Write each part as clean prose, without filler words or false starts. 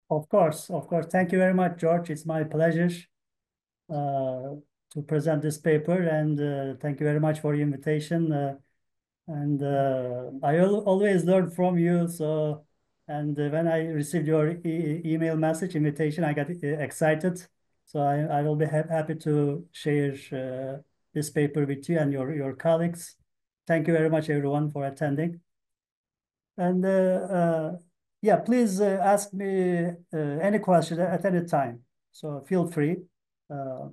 Of course, of course. Thank you very much, George. It's my pleasure to present this paper, and thank you very much for the invitation. And I always learn from you. So, and when I received your email message invitation, I got excited. So I will be happy to share this paper with you and your colleagues. Thank you very much, everyone, for attending. And yeah, please ask me any question at any time. So feel free. Uh,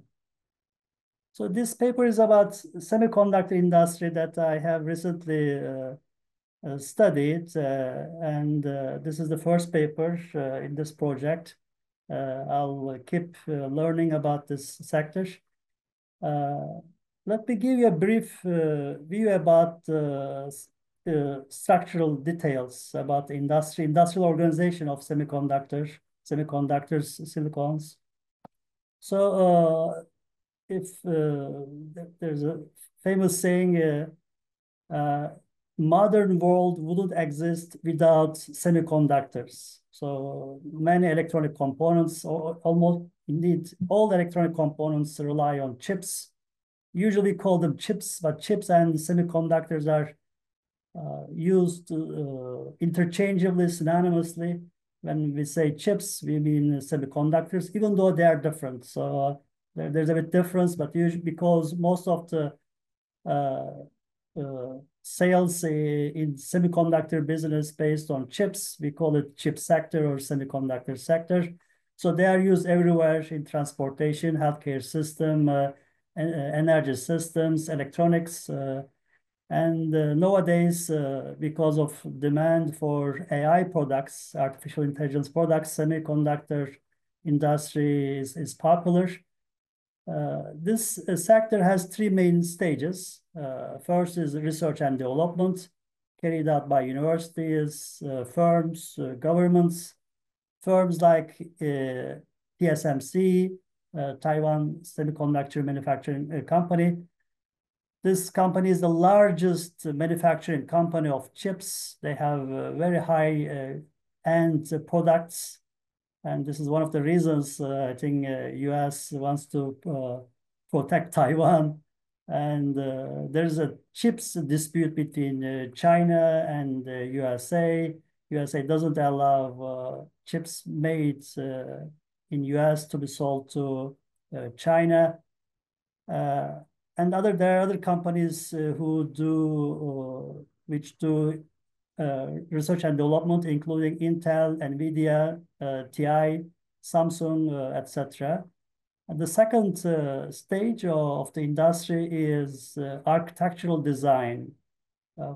so this paper is about semiconductor industry that I have recently studied, and this is the first paper in this project. I'll keep learning about this sector. Uh, Let me give you a brief view about structural details about the industrial organization of semiconductors, silicons. So if there's a famous saying, uh, modern world wouldn't exist without semiconductors. So many electronic components, or almost indeed all electronic components rely on chips. Usually call them chips, but chips and semiconductors are used interchangeably, synonymously. When we say chips, we mean semiconductors, even though they are different. So there's a bit difference, but usually because most of the sales in semiconductor business based on chips, we call it chip sector or semiconductor sector. So they are used everywhere in transportation, healthcare system, energy systems, electronics, and nowadays, because of demand for AI products, artificial intelligence products, semiconductor industry is popular. This sector has three main stages. First is research and development, carried out by universities, firms, governments, firms like TSMC, Taiwan Semiconductor Manufacturing Company. This company is the largest manufacturing company of chips. They have very high-end products. And this is one of the reasons I think U.S. wants to protect Taiwan. And there's a chips dispute between China and USA. USA doesn't allow chips made in US to be sold to China. And there are other companies which do research and development, including Intel, NVIDIA, TI, Samsung, etc. And the second stage of the industry is architectural design,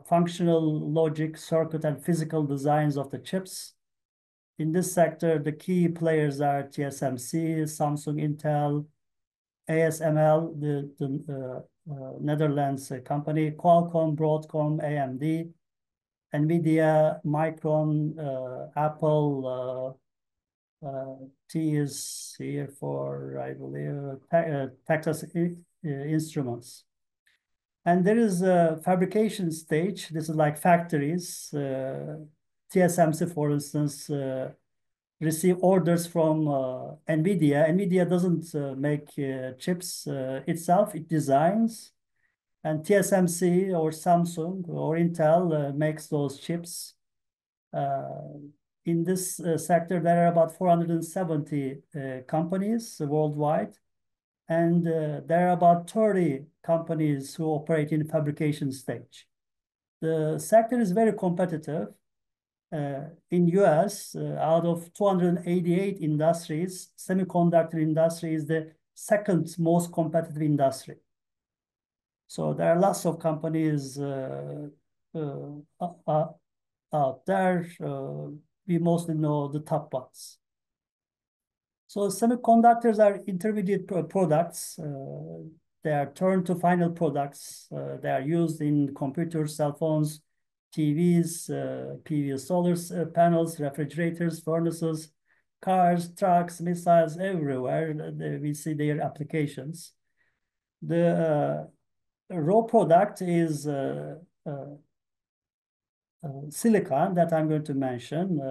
functional logic, circuit, and physical designs of the chips. In this sector, the key players are TSMC, Samsung, Intel, ASML, the Netherlands company, Qualcomm, Broadcom, AMD, NVIDIA, Micron, Apple, T is here for, I believe, Texas Instruments. And there is a fabrication stage. This is like factories. TSMC, for instance, receive orders from NVIDIA. NVIDIA doesn't make chips itself, it designs. And TSMC or Samsung or Intel makes those chips. In this sector, there are about 470 companies worldwide. And there are about 30 companies who operate in fabrication stage. The sector is very competitive. In US, out of 288 industries, semiconductor industry is the second most competitive industry. So there are lots of companies out there. We mostly know the top ones. So semiconductors are intermediate products. They are turned to final products. They are used in computers, cell phones, TVs, PV solar panels, refrigerators, furnaces, cars, trucks, missiles, everywhere. We see their applications. The raw product is silicon that I'm going to mention.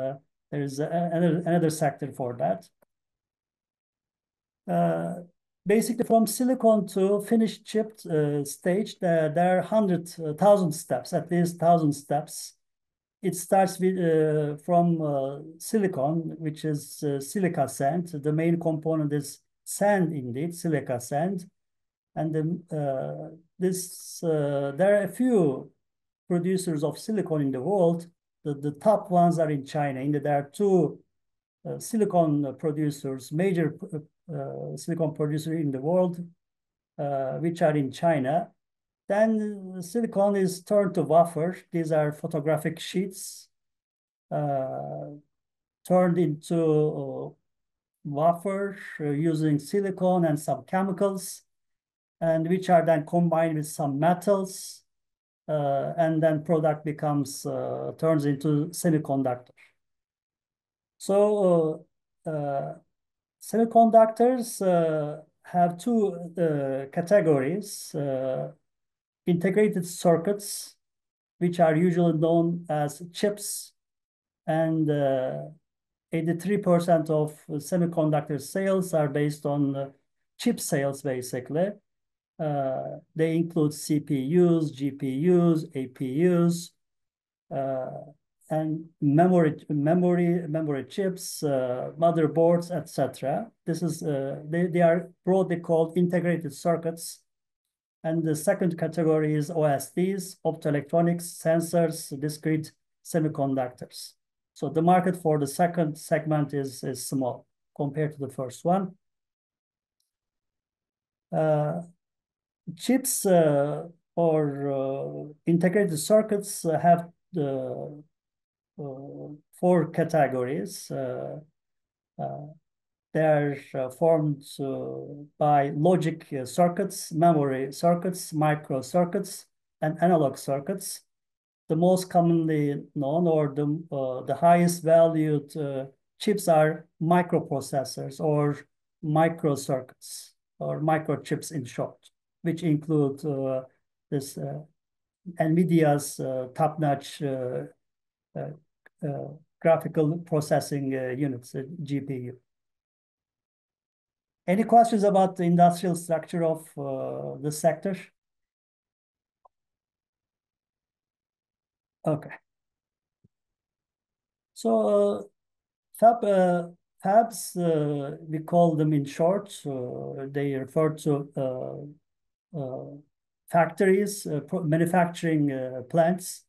There's another sector for that. Basically, from silicon to finished chip stage, there are 100,000 steps, at least 1,000 steps. It starts with from silicon, which is silica sand. The main component is sand, indeed, silica sand. And there are a few producers of silicon in the world. The top ones are in China. There are two silicon producers, major silicon producers in the world, which are in China. Then silicon is turned to wafer. These are photographic sheets turned into wafer using silicon and some chemicals, and which are then combined with some metals, and then product becomes turns into semiconductor. So semiconductors have two categories: integrated circuits, which are usually known as chips, and 83% of semiconductor sales are based on chip sales, basically. They include CPUs, GPUs, APUs, and memory chips, motherboards, etc. This is they are broadly called integrated circuits. And the second category is OSDs, optoelectronics, sensors, discrete semiconductors. So the market for the second segment is small compared to the first one. Chips or integrated circuits have the four categories. They're formed by logic circuits, memory circuits, microcircuits, and analog circuits. The most commonly known or the highest valued chips are microprocessors or microcircuits or microchips in short, which include this NVIDIA's top-notch graphical processing units, GPU. Any questions about the industrial structure of the sector? Okay. So fabs, we call them in short. They refer to factories, manufacturing plants.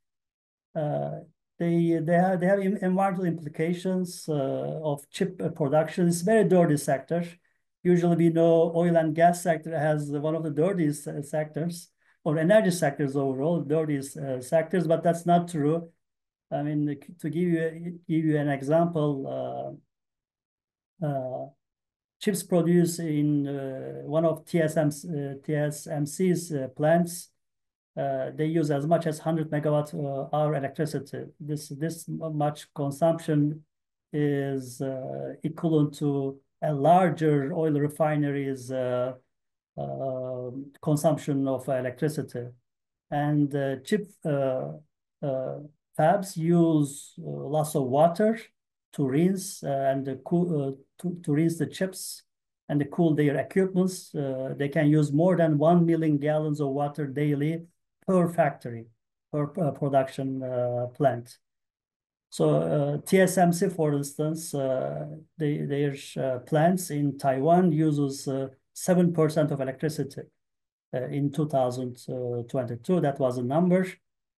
They have environmental implications of chip production. It's a very dirty sector. Usually we know oil and gas sector has one of the dirtiest sectors, or energy sectors overall, dirtiest sectors, but that's not true. I mean, to give you an example, chips produced in one of TSMC's plants, they use as much as 100 megawatt hour electricity. This much consumption is equivalent to a larger oil refinery's consumption of electricity. And chip fabs use lots of water to rinse and cool, to rinse the chips and to cool their equipments. They can use more than 1 million gallons of water daily per factory, per production plant. So TSMC, for instance, their plants in Taiwan uses 7% of electricity in 2022. That was a number.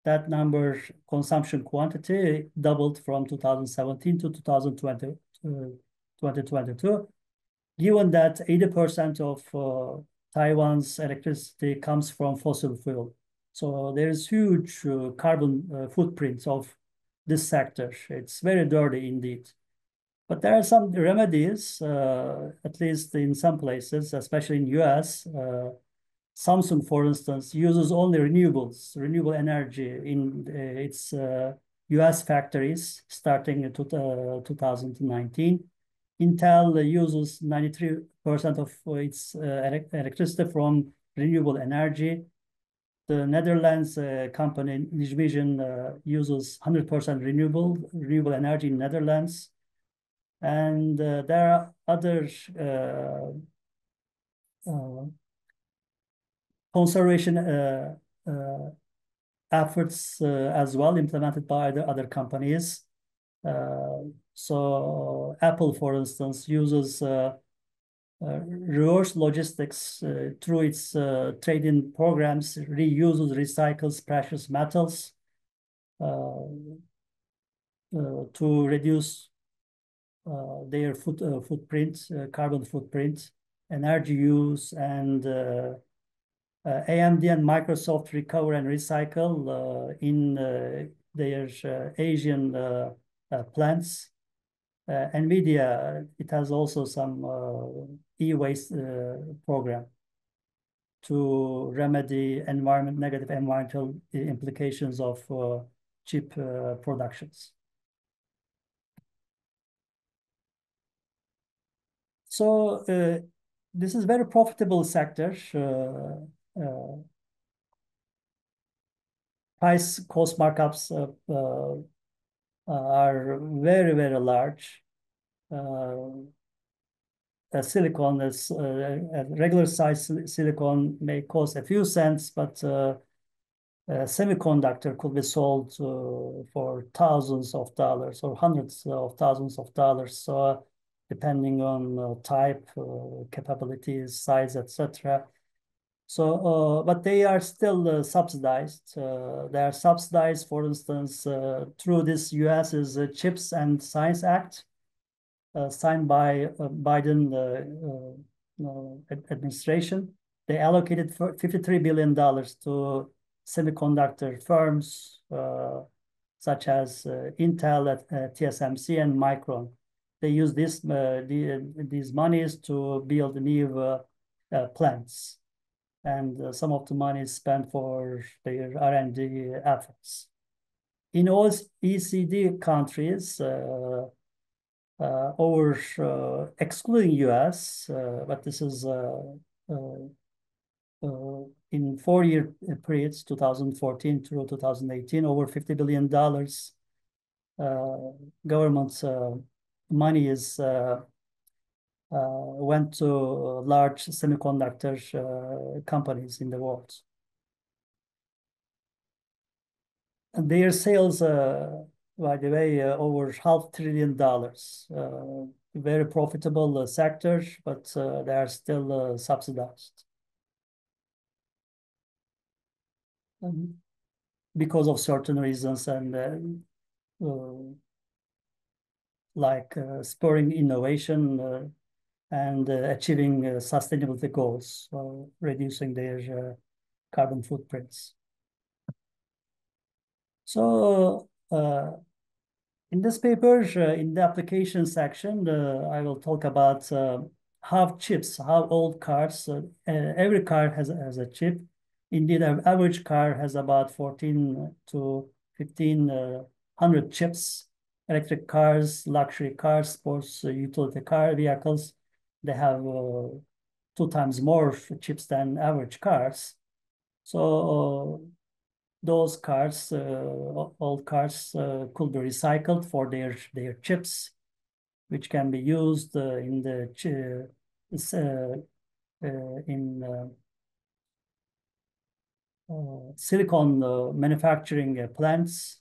That number, consumption quantity, doubled from 2017 to 2022. Given that 80% of Taiwan's electricity comes from fossil fuel. So there's huge carbon footprints of this sector. It's very dirty indeed. But there are some remedies, at least in some places, especially in US. Samsung, for instance, uses only renewable energy in its US factories starting in 2019. Intel uses 93% of its electricity from renewable energy. The Netherlands company Nijmegen uses 100% renewable energy in Netherlands. And there are other conservation efforts as well implemented by the other companies. So Apple, for instance, uses reverse logistics through its trade-in programs, reuses, recycles precious metals to reduce their carbon footprint, energy use, and AMD and Microsoft recover and recycle in their Asian plants. NVIDIA, it has also some e-waste program to remedy negative environmental implications of chip productions. So this is very profitable sector. Price cost markups are very, very large. Silicon is a regular size silicon may cost a few cents, but a semiconductor could be sold for thousands of dollars or hundreds of thousands of dollars. So depending on type, capabilities, size, etc. So, but they are still subsidized. They are subsidized, for instance, through this U.S.'s CHIPS and Science Act, signed by Biden administration. They allocated $53 billion to semiconductor firms such as Intel, TSMC, and Micron. They use these monies to build new plants, and some of the money is spent for their R&D efforts. In all OECD countries, excluding US, but this is in 4-year periods, 2014 through 2018, over $50 billion government money is went to large semiconductor companies in the world. And their sales, by the way, over $500 billion. Very profitable sector, but they are still subsidized. Because of certain reasons and like spurring innovation and achieving sustainability goals, reducing their carbon footprints. So in this paper, in the application section, I will talk about how old cars, every car has a chip. Indeed, an average car has about 14 to 1,500 chips. Electric cars, luxury cars, sports utility car vehicles, they have 2 times more chips than average cars. So those cars, old cars, could be recycled for their chips, which can be used in the silicon manufacturing plants,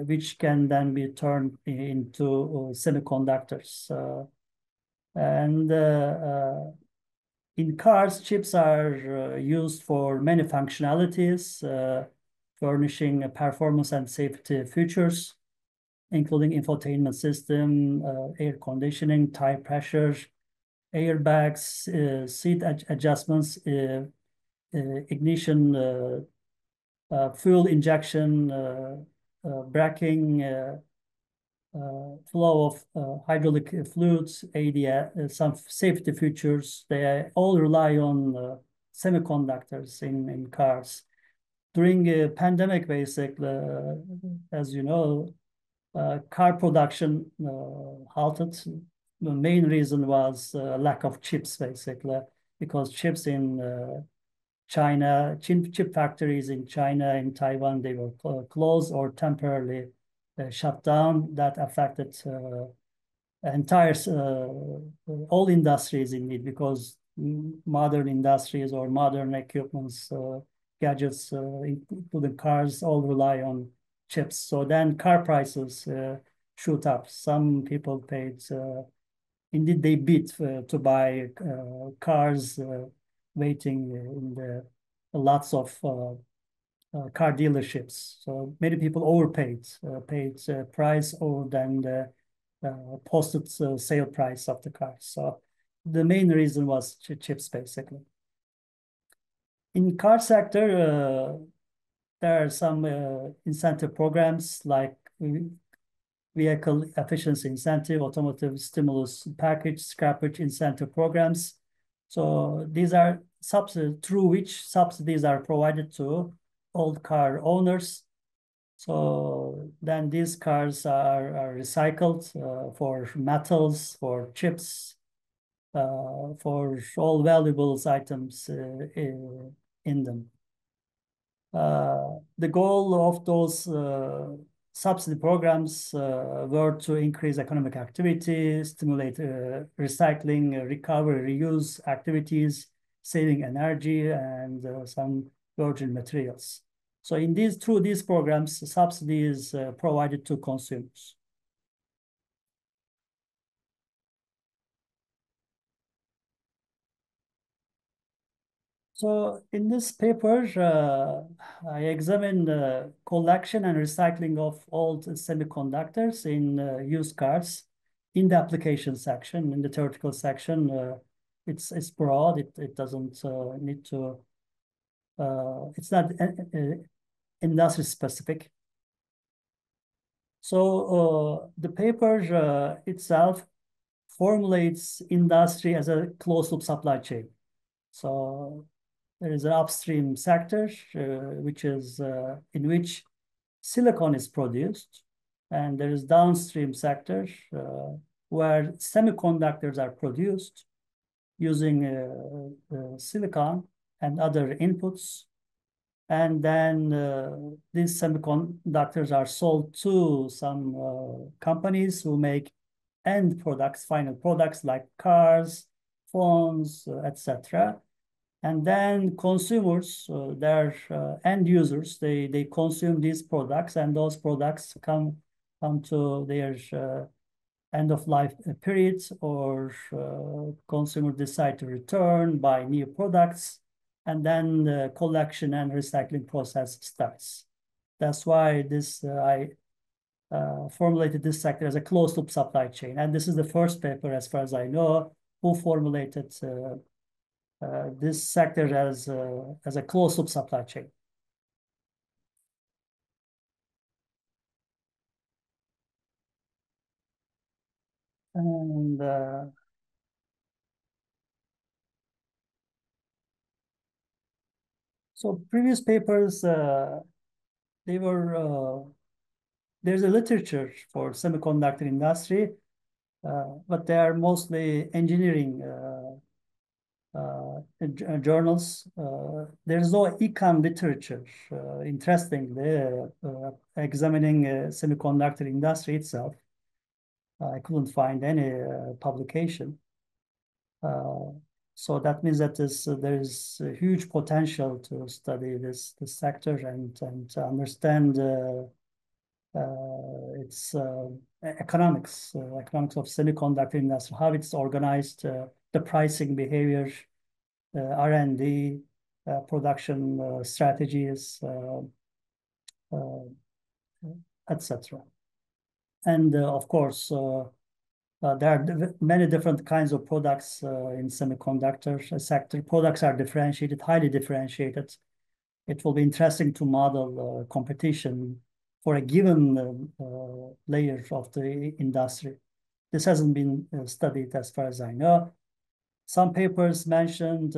which can then be turned into semiconductors. And in cars, chips are used for many functionalities, furnishing performance and safety features, including infotainment system, air conditioning, tire pressure, airbags, seat adjustments, ignition, fuel injection, braking, flow of hydraulic fluids, ADS, some safety features. They all rely on semiconductors in cars. During a pandemic, basically, as you know, car production halted. The main reason was lack of chips, basically, because chips in China, chip factories in China, in Taiwan, they were closed or temporarily shut down. That affected entire all industries indeed, because modern industries or modern equipments, gadgets, including cars, all rely on chips. So then car prices shoot up. Some people paid, indeed they bid to buy cars, waiting in the lots of car dealerships. So many people overpaid, paid price over than the posted sale price of the car. So the main reason was chips, basically. In car sector, there are some incentive programs like vehicle efficiency incentive, automotive stimulus package, scrappage incentive programs. So these are subsidies through which subsidies are provided to old car owners. So then these cars are recycled for metals, for chips, for all valuables items in them. The goal of those subsidy programs were to increase economic activity, stimulate recycling, recovery, reuse activities, saving energy, and some virgin materials. So through these programs, subsidy is provided to consumers. So in this paper, I examined the collection and recycling of old semiconductors in used cars in the application section. In the theoretical section, it's broad. It doesn't need to. It's not industry specific. So the paper itself formulates industry as a closed-loop supply chain. So there is an upstream sector, which is in which silicon is produced, and there is downstream sector where semiconductors are produced using silicon and other inputs, and then these semiconductors are sold to some companies who make end products, final products like cars, phones, etc. And then consumers, their end users, they consume these products, and those products come to their end of life periods, or consumer decide to return, buy new products, and then the collection and recycling process starts. That's why I formulated this sector as a closed loop supply chain. And this is the first paper, as far as I know, who formulated this sector as a closed loop supply chain. And so previous papers, they were, there's a literature for semiconductor industry, but they are mostly engineering journals. There's no econ literature, interestingly, examining semiconductor industry itself. I couldn't find any publication. So that means that there's a huge potential to study this sector and to understand its economics of semiconductor industry, how it's organized, the pricing behavior, R&D, production strategies, etc. And of course, there are many different kinds of products in semiconductor sector. Products are differentiated, highly differentiated. It will be interesting to model competition for a given layer of the industry. This hasn't been studied as far as I know. Some papers mentioned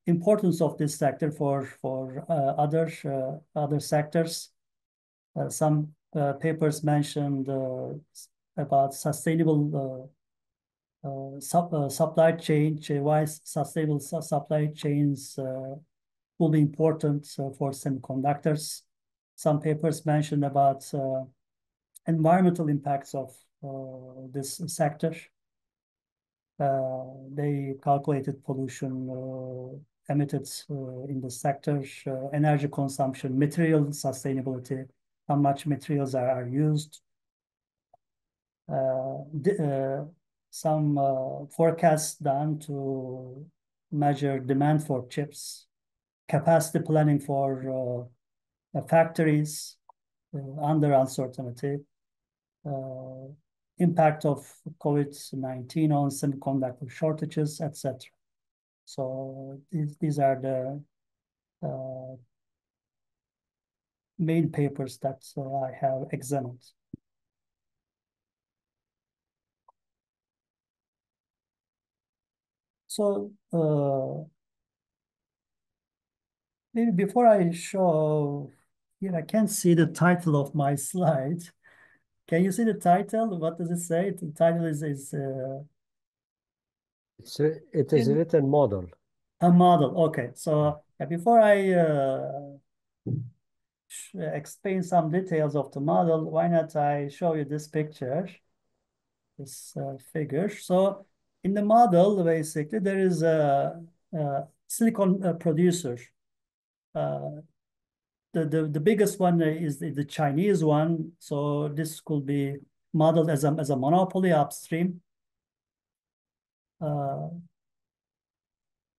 importance of this sector for other sectors. Some papers mentioned about sustainable supply chain, why sustainable supply chains will be important for semiconductors. Some papers mentioned about environmental impacts of this sector. They calculated pollution emitted in the sector, energy consumption, material sustainability, how much materials are used. Some forecasts done to measure demand for chips, capacity planning for factories under uncertainty, impact of COVID-19 on semiconductor shortages, etc. So these are the main papers that I have examined. So maybe before I show here, I can't see the title of my slide. Can you see the title? What does it say? The title is it is written model. A model. Okay. So before I explain some details of the model, why not I show you this picture, this figure. So in the model, basically, there is a silicon producer. The biggest one is the Chinese one. So this could be modeled as a monopoly upstream,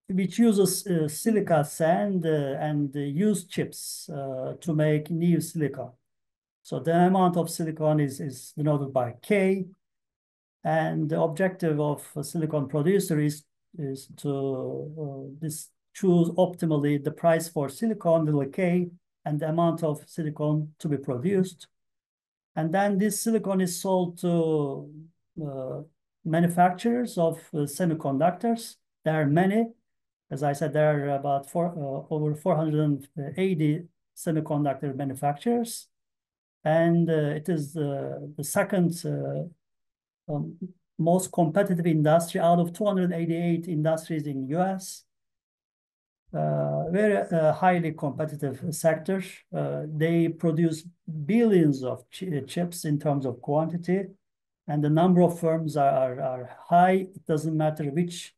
which uses silica sand and used chips to make new silicon. So the amount of silicon is denoted by K, and the objective of a silicon producer is to choose optimally the price for silicon, little K, and the amount of silicon to be produced. And then this silicon is sold to manufacturers of semiconductors. There are many. As I said, there are about over 480 semiconductor manufacturers. And it is the second most competitive industry out of 288 industries in the US. Very highly competitive sector. They produce billions of chips in terms of quantity, and the number of firms are high. It doesn't matter which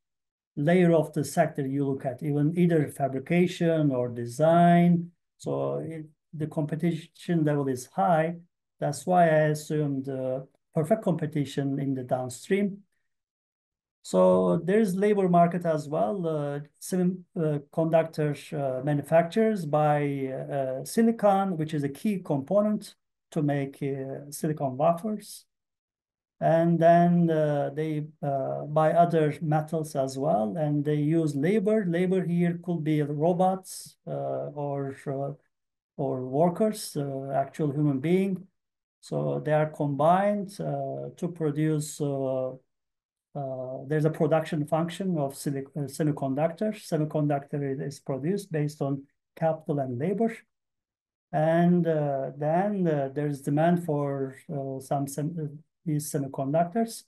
layer of the sector you look at, even either fabrication or design. So the competition level is high. That's why I assumed perfect competition in the downstream. So there's labor market as well. Semiconductor manufacturers buy silicon, which is a key component to make silicon wafers. And then they buy other metals as well, and they use labor. Labor here could be robots or workers, actual human being. So they are combined to produce. There's a production function of semiconductors. Semiconductor is produced based on capital and labor. And then there's demand for these semiconductors.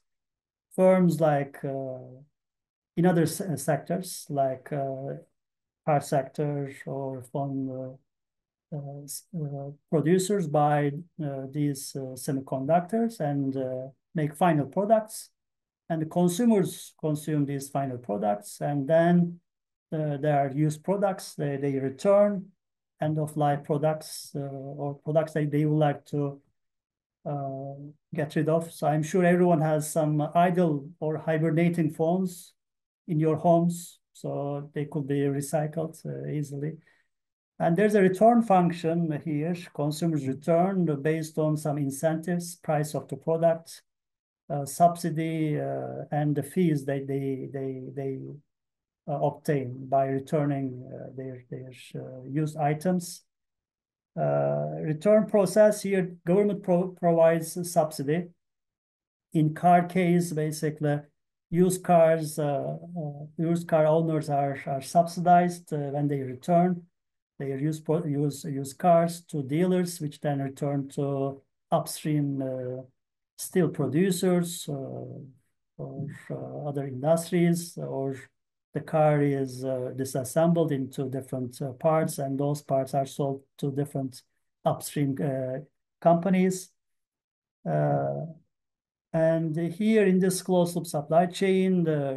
Firms like in other sectors, like car sector or phone producers buy these semiconductors and make final products. And the consumers consume these final products, and then there are used products they return, end-of-life products or products that they would like to get rid of. So I'm sure everyone has some idle or hibernating phones in your homes, so they could be recycled easily. And there's a return function here. Consumers return based on some incentives, price of the product, subsidy, and the fees they obtain by returning their used items. Return process here, government provides a subsidy. In car case, basically, used car owners are subsidized when they return. They use cars to dealers, which then return to upstream steel producers or other industries, or the car is disassembled into different parts, and those parts are sold to different upstream companies. And here in this closed-loop supply chain, the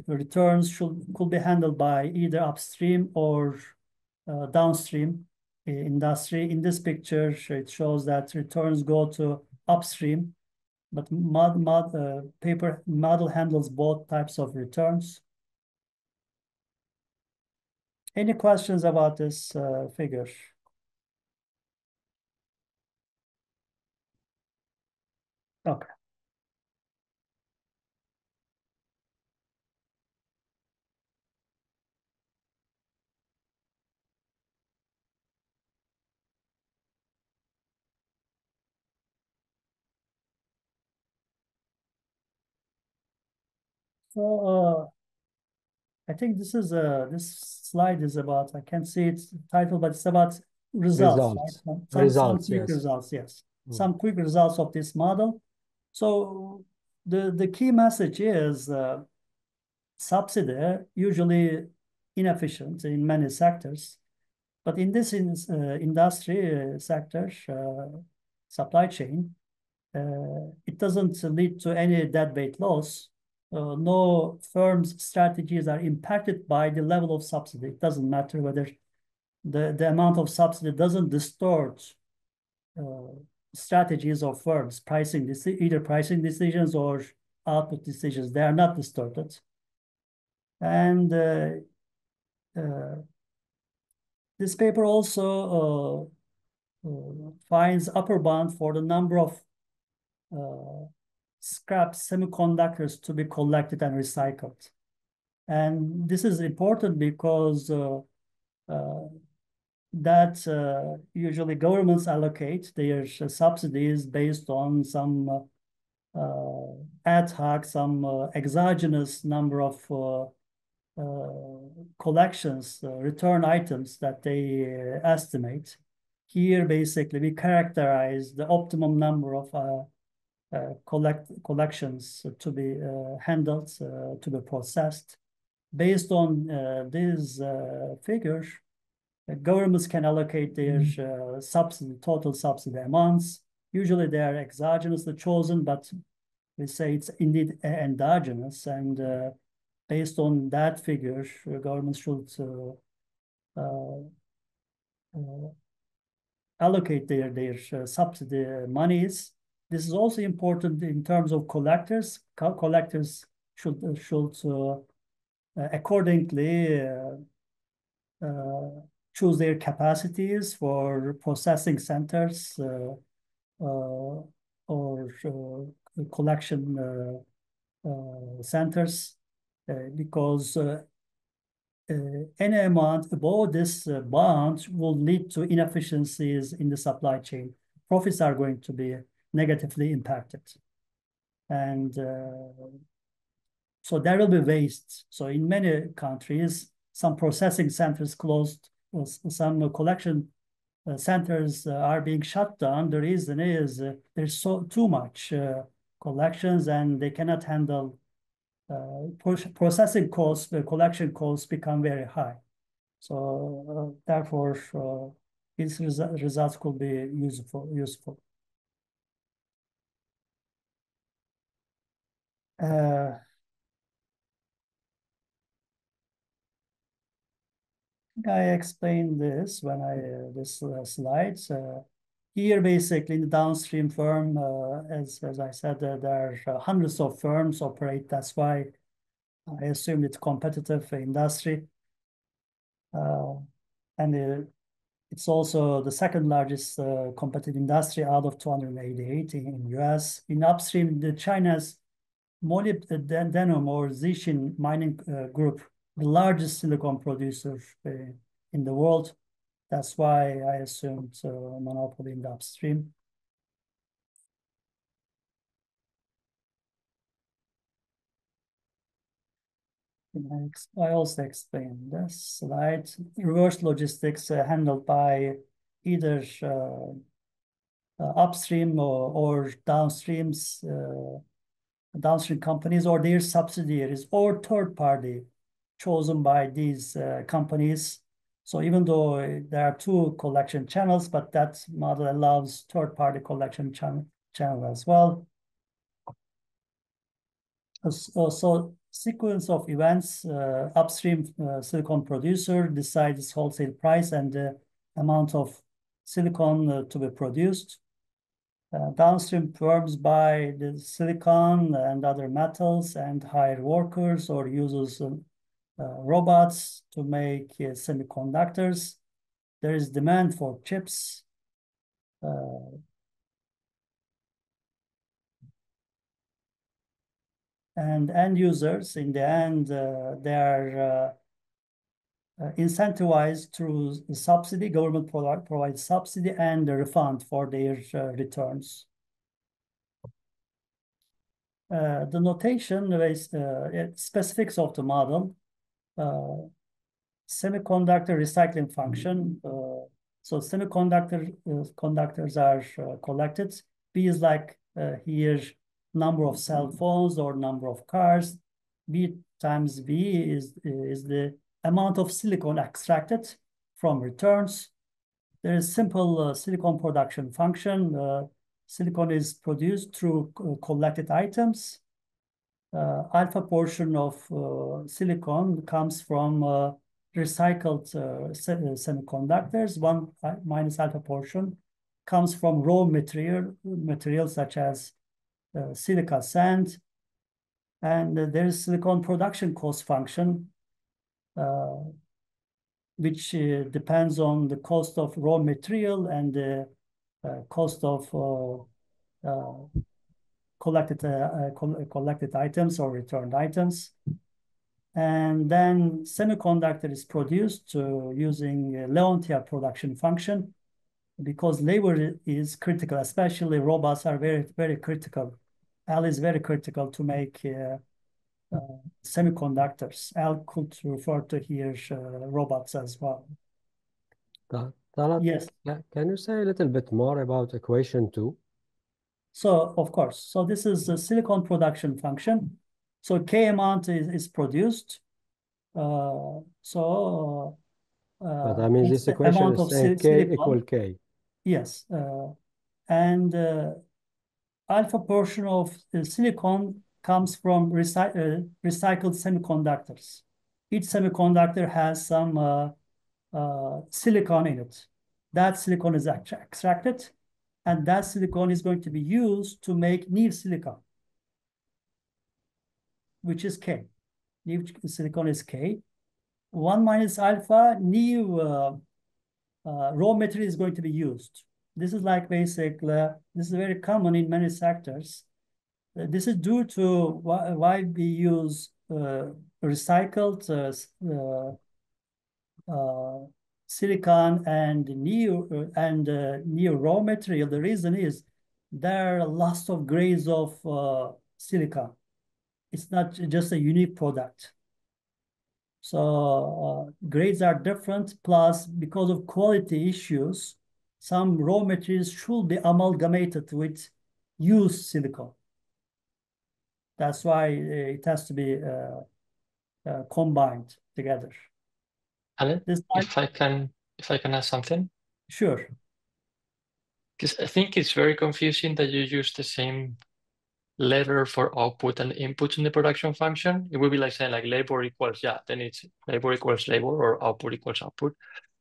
returns could be handled by either upstream or downstream industry. In this picture, it shows that returns go to upstream, but paper model handles both types of returns. Any questions about this figure? Okay. So I think this is this slide is about, I can't see its title, but it's about results, Results. right? Some Results, quick yes. results, yes. Mm. Some quick results of this model. So the key message is subsidy usually inefficient in many sectors, but in this industry sector, supply chain, it doesn't lead to any deadweight loss. No firm's strategies are impacted by the level of subsidy. It doesn't matter whether the amount of subsidy doesn't distort strategies of firms, either pricing decisions or output decisions. They are not distorted. And this paper also finds upper bound for the number of scrap semiconductors to be collected and recycled. And this is important because that usually governments allocate their subsidies based on some ad hoc, some exogenous number of collections, return items that they estimate. Here, basically, we characterize the optimum number of collections to be handled, to be processed. Based on these figures, governments can allocate their total subsidy amounts. Usually they are exogenously chosen, but we say it's indeed endogenous. And based on that figure, governments should allocate their subsidy monies. This is also important in terms of collectors. Collectors should accordingly choose their capacities for processing centers or collection centers because any amount above this bound will lead to inefficiencies in the supply chain. Profits are going to be negatively impacted. And so there will be waste. So in many countries, some processing centers closed, some collection centers are being shut down. The reason is there's too much collections and they cannot handle processing costs, the collection costs become very high. So therefore, these results could be useful. I explained this when this slides. Here, basically, in the downstream firm, as I said, there are hundreds of firms operate. That's why I assume it's competitive industry. And it's also the second largest competitive industry out of 288 in US. In upstream, China's molybdenum or Zhejiang mining group, the largest silicon producer in the world. That's why I assumed monopoly in the upstream. I also explained this slide. Reverse logistics handled by either upstream or downstreams downstream companies or their subsidiaries or third party chosen by these companies. So even though there are two collection channels, but that model allows third party collection channel as well. So sequence of events, upstream silicon producer decides wholesale price and the amount of silicon to be produced. Downstream firms buy the silicon and other metals and hire workers or uses robots to make semiconductors. There is demand for chips. And end users, in the end, they are incentivized through subsidy. Government provides subsidy and a refund for their returns. The notation is specifics of the model. Semiconductor recycling function. So conductors are collected. B is like here number of cell phones or number of cars. B times V is the amount of silicon extracted from returns. There is simple silicon production function. Silicon is produced through collected items. Alpha portion of silicon comes from recycled semiconductors. One minus alpha portion comes from raw materials such as silica sand. And there is silicon production cost function, which depends on the cost of raw material and the cost of collected items or returned items. And then semiconductor is produced using Leontief production function because labor is critical, especially robots are very, very critical. L is very critical to make semiconductors. L could refer to here robots as well. Talat, yes. Can you say a little bit more about equation 2? So, of course. So this is the silicon production function. So K amount is produced. But I mean, this equation is saying K silicon. equal K. Yes. And alpha portion of silicon comes from recycled semiconductors. Each semiconductor has some silicon in it. That silicon is extracted, and that silicon is going to be used to make new silicon, which is K. New silicon is K. 1 minus alpha, new raw material is going to be used. This is like basically, this is very common in many sectors. This is due to why we use recycled silicon and new raw material. The reason is there are lots of grades of silicon. It's not just a unique product. So grades are different. Plus, because of quality issues, some raw materials should be amalgamated with used silicon. That's why it has to be combined together. Alan, if I can add something. Sure. Because I think it's very confusing that you use the same letter for output and input in the production function. It would be like saying like labor equals, then it's labor equals labor or output equals output.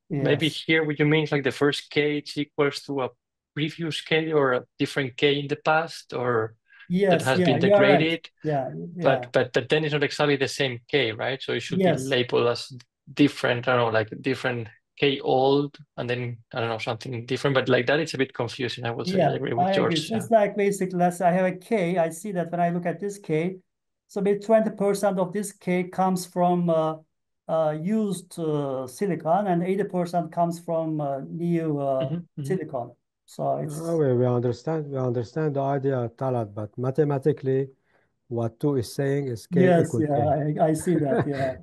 Yes. Maybe here what you mean is like the first K is equals to a previous K or a different K in the past, or that has been degraded. Right. But then it's not exactly the same K, right? So it should be labeled as different, I don't know, like different K old, and then I don't know, something different. But like that, it's a bit confusing. I would say I agree with George. So it's like basically, let's say I have a K. I see that when I look at this K, so maybe 20% of this K comes from used silicon, and 80% comes from new silicon. So it's we understand the idea, Talat, but mathematically, what 2 is saying is K equal K. I see that.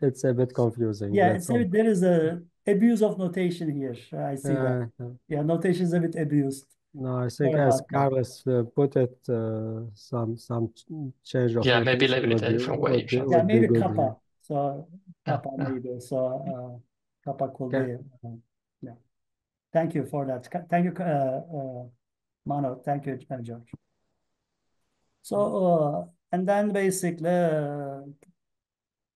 It's a bit confusing. There is a abuse of notation here. I see that. Notation is a bit abused. No, I think Sorry as about that. Carlos put it, some change of Yeah, maybe label it a would different way. Yeah, would be maybe good. kappa. So Yeah. kappa maybe. So kappa could Okay. be. Yeah. Thank you for that. Thank you, Mano. Thank you, George. So and then basically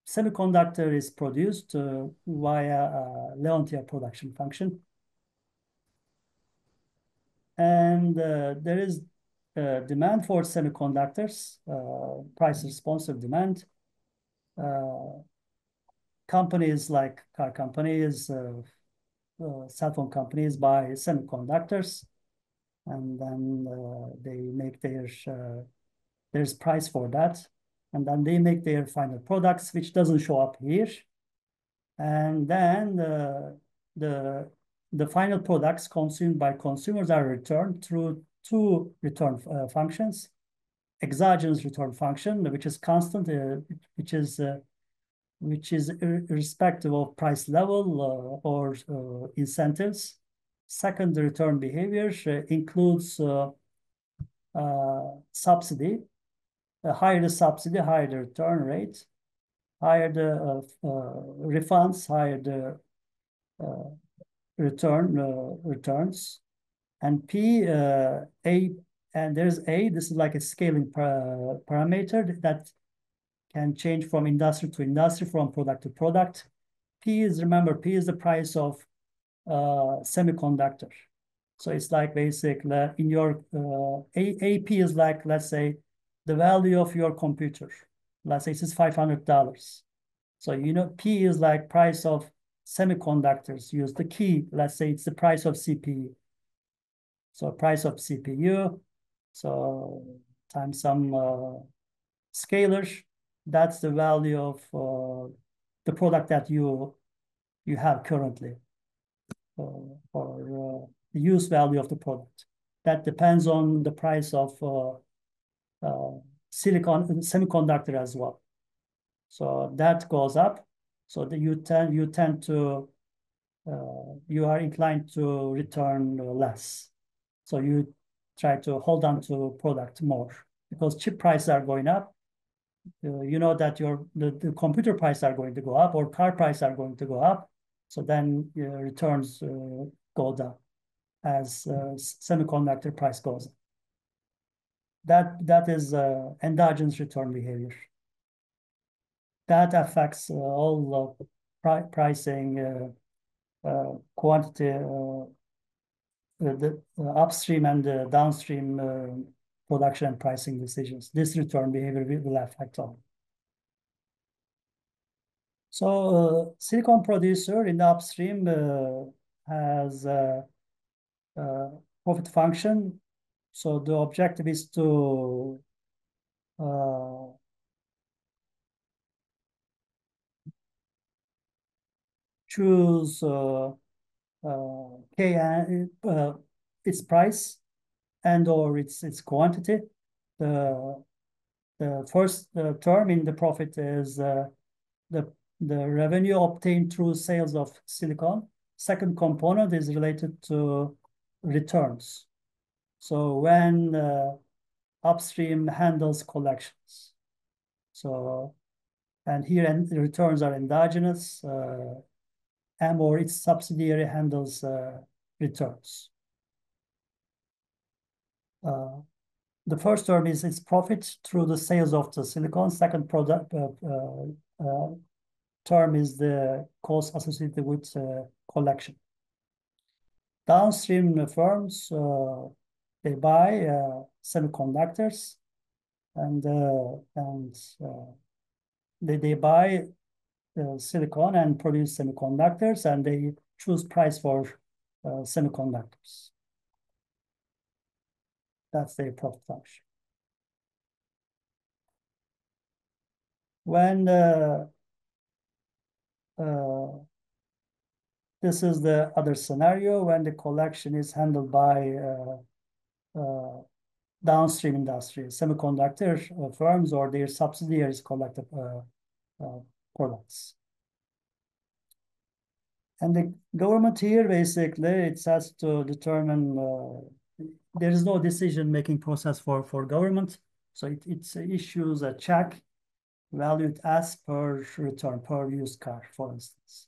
semiconductor is produced via Leontief production function. And there is demand for semiconductors, price responsive demand. Companies like car companies, cell phone companies buy semiconductors, and then they make there's price for that, and then they make their final products, which doesn't show up here. And then the final products consumed by consumers are returned through two return functions. Exogenous return function, which is constant, which is irrespective of price level or incentives. Second, the return behavior includes subsidy. Higher the subsidy, higher the return rate. Higher the refunds, higher the returns. And P, A, and there's A, this is like a scaling parameter that can change from industry to industry, from product to product. Remember, P is the price of semiconductor. So it's like basically in your AP is like, let's say, the value of your computer. Let's say it's $500. So P is like price of semiconductors. Use the key. Let's say it's the price of CPU. So price of CPU. So times some scalar. That's the value of the product that you have currently, or the use value of the product. That depends on the price of semiconductor as well. So that goes up. So you tend to you are inclined to return less. So you try to hold on to product more because chip prices are going up. You know that the computer prices are going to go up or car prices are going to go up. So then returns go down as semiconductor price goes up. That is endogenous return behavior. That affects all pricing, quantity, the upstream and the downstream production and pricing decisions. This return behavior will affect all. So silicon producer in the upstream has a profit function. So the objective is to choose K and its price and or its quantity. The first term in the profit is the revenue obtained through sales of silicon. Second component is related to returns. So when upstream handles collections. So, and here the returns are endogenous, M or its subsidiary handles returns. The first term is its profit through the sales of the silicon. Second product term is the cost associated with collection. Downstream firms, they buy semiconductors and they buy silicon and produce semiconductors, and they choose price for semiconductors. That's their profit function. When this is the other scenario when the collection is handled by downstream industries, semiconductor firms or their subsidiaries collect products. And the government here basically it has to determine there is no decision-making process for government. So it issues a check valued as per return, per used car, for instance.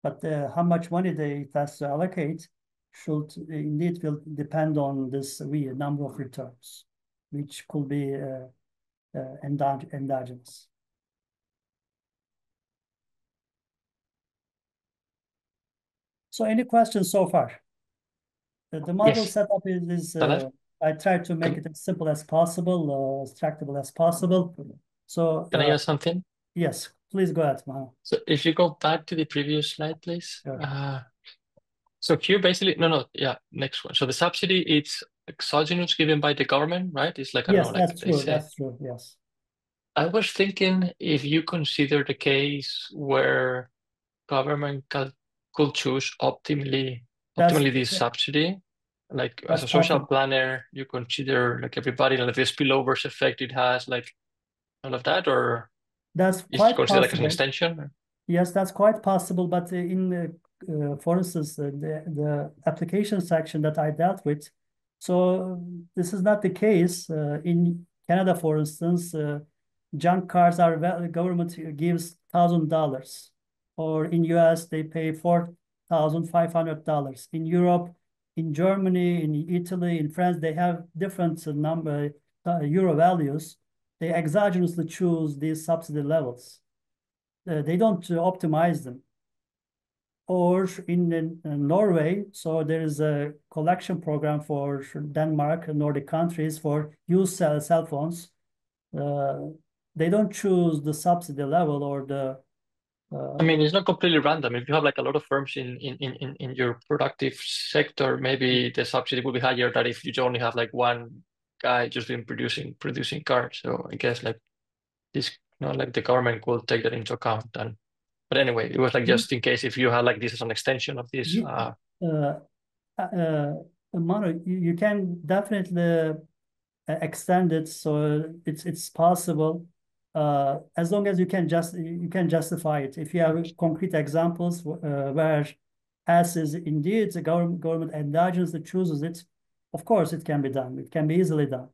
But how much money it has to allocate should indeed will depend on this number of returns, which could be endogenous. So any questions so far? The model Yes. setup is I tried to make it as simple as possible, extractable as possible. So can I add something? Yes, please go ahead, Maha. So if you go back to the previous slide, please. Sure. So here basically, next one. So the subsidy, it's exogenous given by the government, right? It's like, I don't Yes, know, like that's they true. say. That's true. Yes. I was thinking if you consider the case where government could choose optimally this subsidy, like as a social planner, you consider like everybody, like the spillovers effect it has, like all of that, or that's is quite considered like an possible. extension? Yes, that's quite possible. But for instance, the application section that I dealt with, so this is not the case. In Canada, for instance, junk cars are government gives $1,000, or in US they pay $4,500. In Europe, in Germany, in Italy, in France, they have different number euro values. They exogenously choose these subsidy levels. They don't optimize them. Or in Norway, so there is a collection program for Denmark and Nordic countries for used cell phones. They don't choose the subsidy level or the. I mean, it's not completely random. If you have like a lot of firms in your productive sector, maybe the subsidy will be higher than if you only have like one guy just been producing cars. So I guess like this, like the government will take that into account. And but anyway, it was like just in case if you had like this as an extension of this. Manu, you can definitely extend it, so it's possible, as long as you can justify it. If you have concrete examples where as is indeed the government endogenously chooses it, of course it can be done. It can be easily done.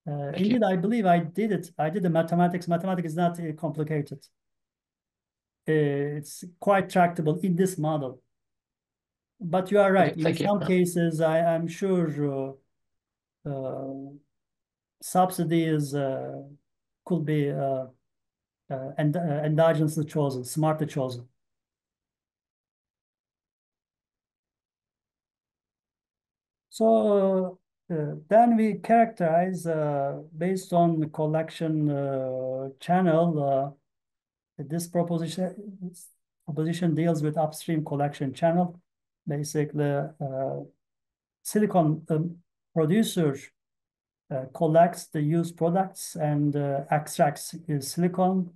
Indeed, I believe I did it. I did the mathematics. Mathematics is not complicated. It's quite tractable in this model. But you are right. In some cases, I'm sure subsidies could be endogenously chosen, smartly chosen. So then we characterize based on the collection channel. This proposition deals with upstream collection channel. Basically, silicon producer collects the used products and extracts silicon,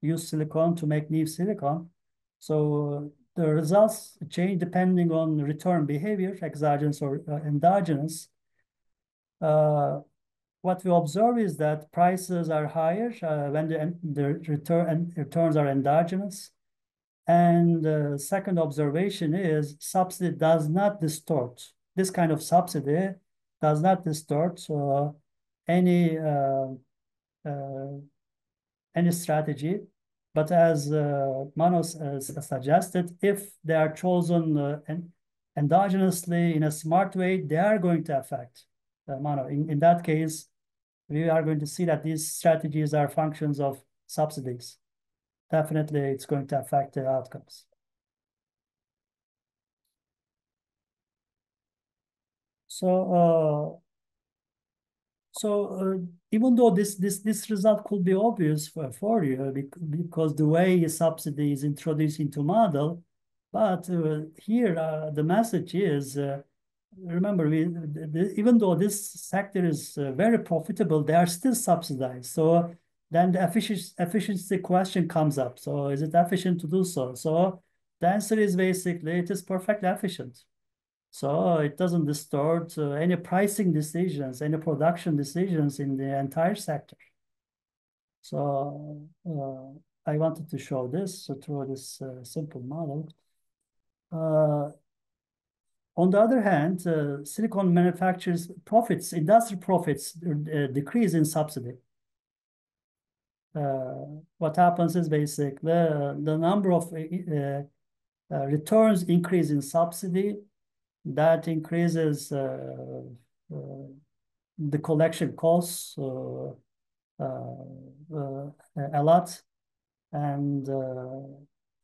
use silicon to make new silicon. So the results change depending on return behavior, exogenous or endogenous. What we observe is that prices are higher when the returns are endogenous. And the second observation is subsidy does not distort. This kind of subsidy does not distort any strategy. But as Manos suggested, if they are chosen endogenously in a smart way, they are going to affect Mano. In that case, we are going to see that these strategies are functions of subsidies. Definitely, it's going to affect the outcomes. So, even though this result could be obvious for you because the way a subsidy is introduced into model, but here the message is remember even though this sector is very profitable, they are still subsidized. So then the efficiency question comes up. So is it efficient to do so? So the answer is basically it is perfectly efficient. So it doesn't distort any pricing decisions, any production decisions in the entire sector. So I wanted to show this through this simple model. On the other hand, silicon manufacturers' profits, industry profits, decrease in subsidy. What happens is basically the number of returns increase in subsidy. That increases the collection costs a lot, and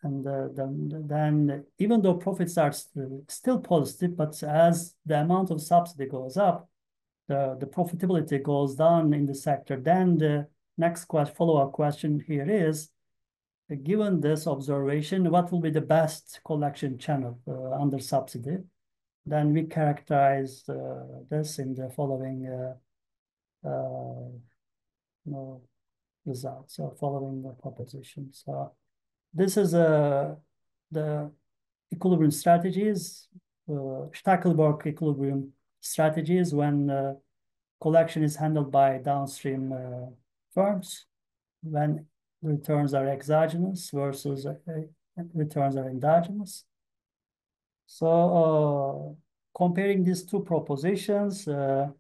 then even though profits are still positive, but as the amount of subsidy goes up, the profitability goes down in the sector. Then the next follow-up question here is, given this observation, what will be the best collection channel under subsidy? Then we characterize this in the following results, so following the proposition. So this is the equilibrium strategies, Stackelberg equilibrium strategies when collection is handled by downstream firms, when returns are exogenous versus returns are endogenous. So comparing these two propositions, the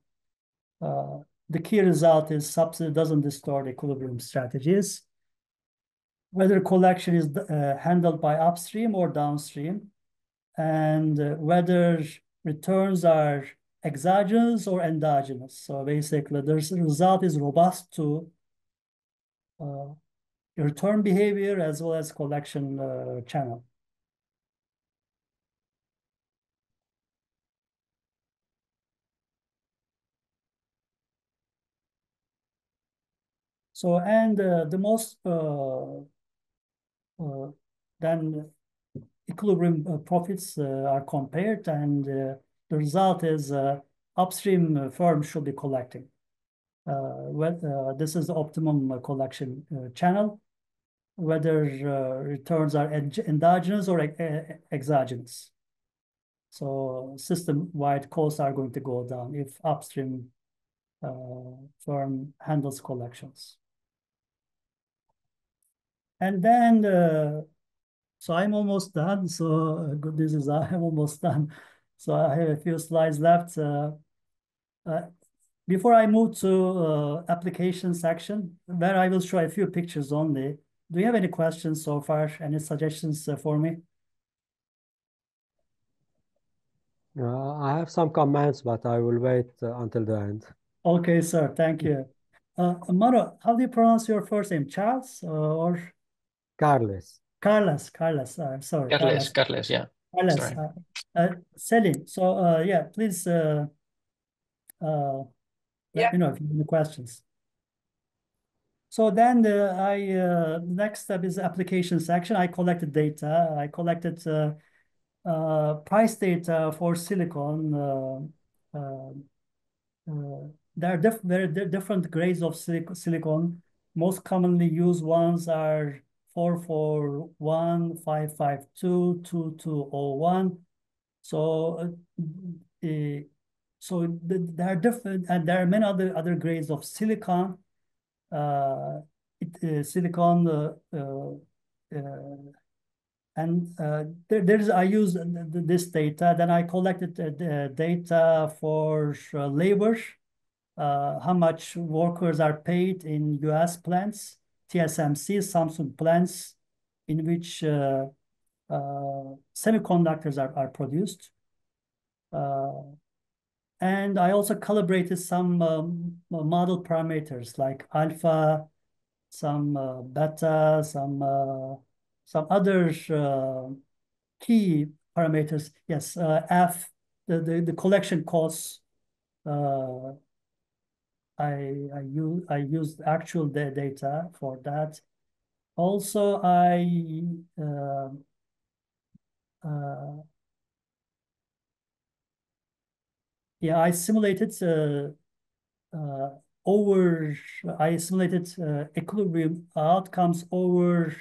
key result is subsidy doesn't distort equilibrium strategies. Whether collection is handled by upstream or downstream, and whether returns are exogenous or endogenous. So basically, the result is robust to return behavior as well as collection channel. So, and the most then equilibrium profits are compared, and the result is upstream firms should be collecting. This is the optimum collection channel, whether returns are endogenous or exogenous. So system-wide costs are going to go down if upstream firm handles collections. And then, so I'm almost done. So good news is I'm almost done. So I have a few slides left. Before I move to application section, where I will show a few pictures only, do you have any questions so far? Any suggestions for me? I have some comments, but I will wait until the end. Okay, sir. Thank you. Maro, how do you pronounce your first name? Charles or? Carlos. Carlos. Sorry. Carlos, yeah. Carlos. Selim. So yeah, please let me know if you have any questions. So then the next step is the application section. I collected data. I collected price data for silicon. There are very different grades of silicon. Most commonly used ones are 441, 552, 2201. So there are different, and there are many other grades of silicon. And I used this data. Then I collected data for labor, how much workers are paid in US plants, TSMC, Samsung plants, in which semiconductors are produced. And I also calibrated some model parameters like alpha, some beta, some other key parameters. Yes, F, the collection costs. I used actual data for that. Also, I simulated equilibrium outcomes over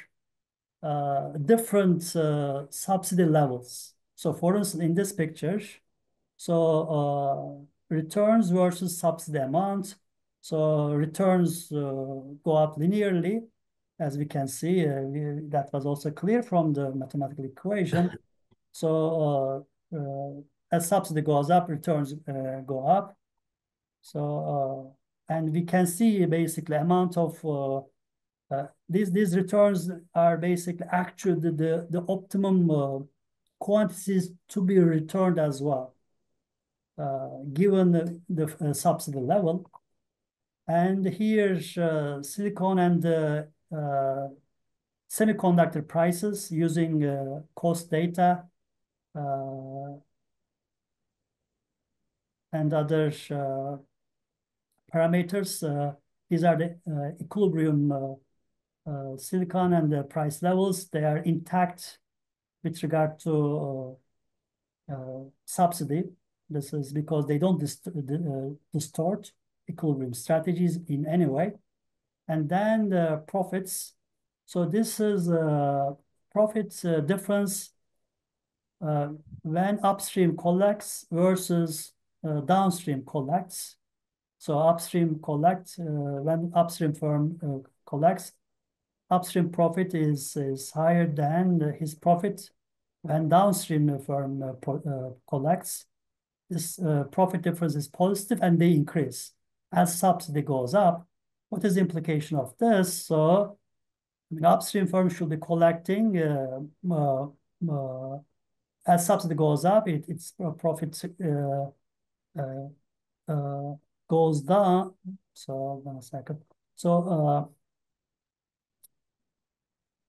different subsidy levels. So for instance, in this picture, so returns versus subsidy amount. So returns go up linearly, as we can see. That was also clear from the mathematical equation. So as subsidy goes up, returns go up. So, and we can see basically amount of these returns are basically actually the optimum quantities to be returned as well, given the subsidy level. And here's silicon and semiconductor prices using cost data and other parameters. These are the equilibrium silicon and the price levels. They are intact with regard to subsidy. This is because they don't distort equilibrium strategies in any way. And then the profits. So this is profit difference when upstream collects versus downstream collects. So upstream collects, when upstream firm collects, upstream profit is higher than his profit when downstream firm collects. This profit difference is positive and they increase as subsidy goes up. What is the implication of this? So I mean, upstream firm should be collecting as subsidy goes up, its profit goes down. So hold on a second. So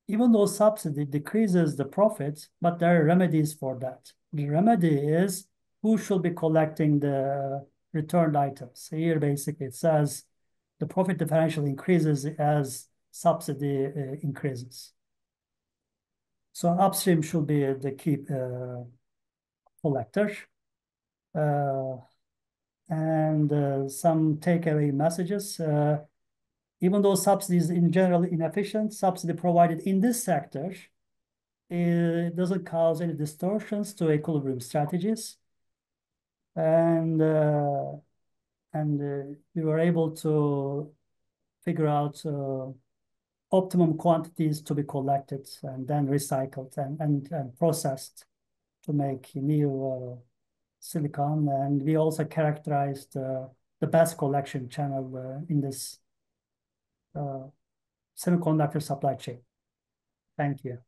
even though subsidy decreases the profits, but there are remedies for that. The remedy is who should be collecting the returned items. Here, basically, it says the profit differential increases as subsidy increases. So upstream should be the key collector. And some takeaway messages. Even though subsidy is in general inefficient, subsidy provided in this sector it doesn't cause any distortions to equilibrium strategies. And we were able to figure out optimum quantities to be collected and then recycled and processed to make new silicon. And we also characterized the best collection channel in this semiconductor supply chain. Thank you.